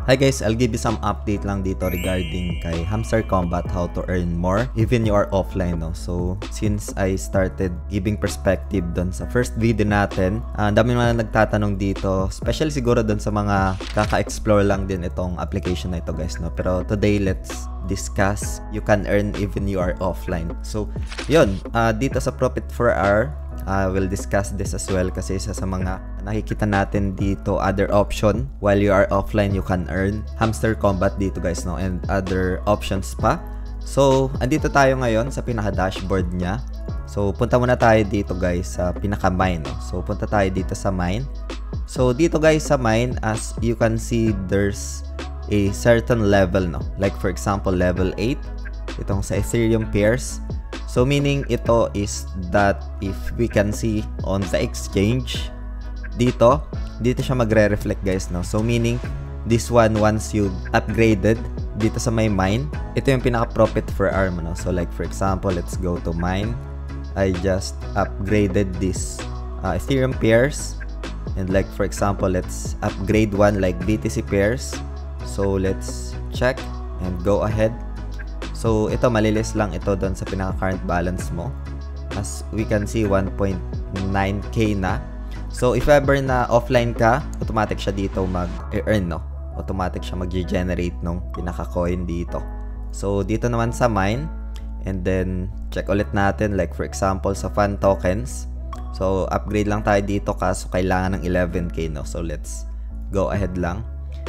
Hi guys, I'll give you some update lang dito regarding kay Hamster Combat, how to earn more even you are offline, no? So, since I started giving perspective dun sa first video natin, ang dami mga nagtatanong dito, especially siguro dun sa mga kaka-explore lang din itong application na ito guys, no? Pero today, let's discuss you can earn even you are offline. So, yun, dito sa Profit per Hour, we'll discuss this as well kasi isa sa mga nakikita natin dito, other option while you are offline you can earn Hamster Combat dito guys, no, and other options pa. So andito tayo ngayon sa pinaka dashboard niya. So punta muna tayo dito guys sa pinaka mine, no? So punta tayo dito sa mine. So dito guys sa mine, as you can see, there's a certain level, no, like for example level 8 itong sa Ethereum pairs. So meaning ito is that if we can see on the exchange dito siya magre-reflect guys, no. So meaning this one, once you upgraded dito sa may mine, ito yung pinaka profit per hour mo, no. So like for example, let's go to mine. I just upgraded this Ethereum pairs, and like for example, let's upgrade one like BTC pairs. So let's check and go ahead. So, ito, malilis lang ito doon sa pinaka-current balance mo. As we can see, 1.9k na. So, if ever na offline ka, automatic siya dito mag-earn, no? Automatic siya mag-generate ng pinaka-coin dito. So, dito naman sa mine. And then, check ulit natin. Like, for example, sa fun tokens. So, upgrade lang tayo dito kaso kailangan ng 11k, no? So, let's go ahead lang.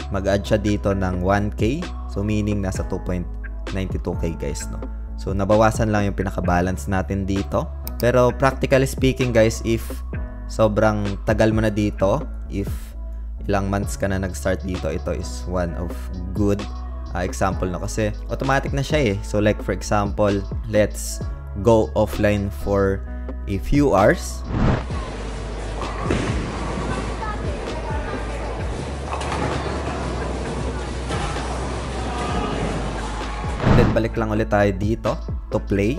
Mag-add siya dito ng 1k. So, meaning nasa 2.92k guys, no. So nabawasan lang yung pinaka-balance natin dito. Pero practically speaking guys, if sobrang tagal mo na dito, if ilang months ka na nag-start dito, ito is one of good example, no, kasi automatic na siya eh. So like for example, let's go offline for a few hours. Then balik lang ulit tayo dito to play.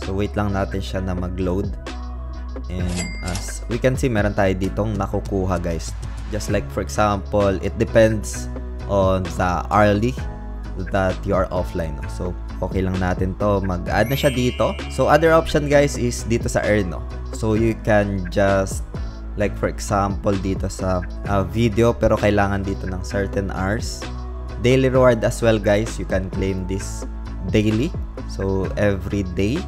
So wait lang natin siya na mag-load. And as we can see, meron tayo ditong nakukuha guys. Just like for example, it depends on the hourly that you are offline, no? So okay lang natin to, mag-add na siya dito. So other option guys is dito sa earn, no? So you can just like for example dito sa video, pero kailangan dito ng certain hours. Daily reward as well guys, you can claim this daily, so every day.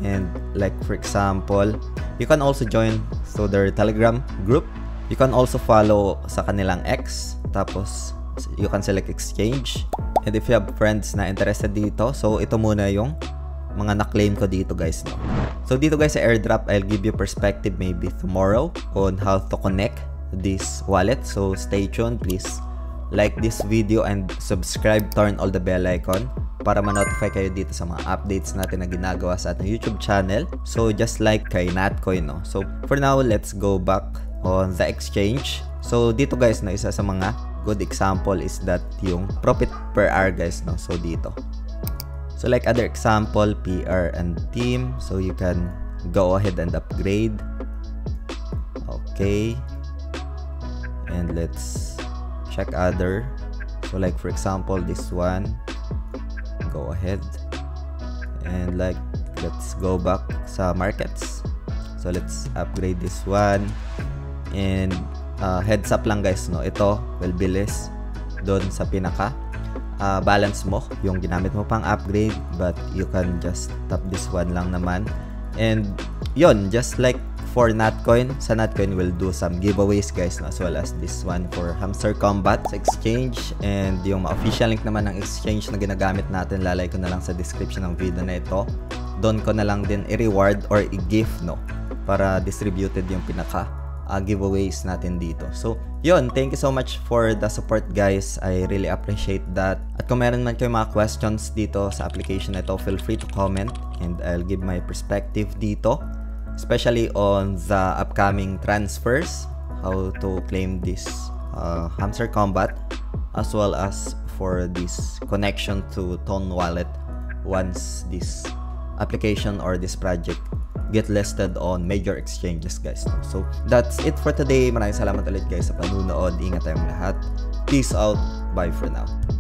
And like for example, you can also join to their Telegram group. You can also follow sa kanilang X, tapos you can select exchange. And if you have friends na interested dito, so ito muna yung mga na-claim ko dito guys, no. So dito guys sa airdrop, I'll give you perspective maybe tomorrow on how to connect this wallet. So stay tuned, please like this video and subscribe, turn all the bell icon para ma-notify kayo dito sa mga updates natin na ginagawa sa ating YouTube channel. So just like kay Natcoin, no. So for now, let's go back on the exchange. So dito guys, no, isa sa mga good example is that yung profit per hour guys, no. So dito, so like other example, PR and team, so you can go ahead and upgrade. Okay, and let's check other. So like for example this one, go ahead and like let's go back sa markets. So let's upgrade this one. And heads up lang guys, no, ito will bilis doon sa pinaka balance mo, yung ginamit mo pang upgrade, but you can just tap this one lang naman. And yon, just like for Natcoin, sa Natcoin will do some giveaways guys, no, as well as this one for Hamster Combat sa exchange. And yung official link naman ng exchange na ginagamit natin, lalay ko na lang sa description ng video na ito. Doon ko na lang din i-reward or i-gift, no, para distributed yung pinaka giveaways natin dito. So yun, thank you so much for the support guys, I really appreciate that. At kung meron man kayo mga questions dito sa application na ito, feel free to comment and I'll give my perspective dito, especially on the upcoming transfers, how to claim this Hamster Combat, as well as for this connection to Ton Wallet once this application or this project get listed on major exchanges guys. So that's it for today. Maraming salamat ulit guys sa panunood. Ingat tayong lahat. Peace out. bye for now.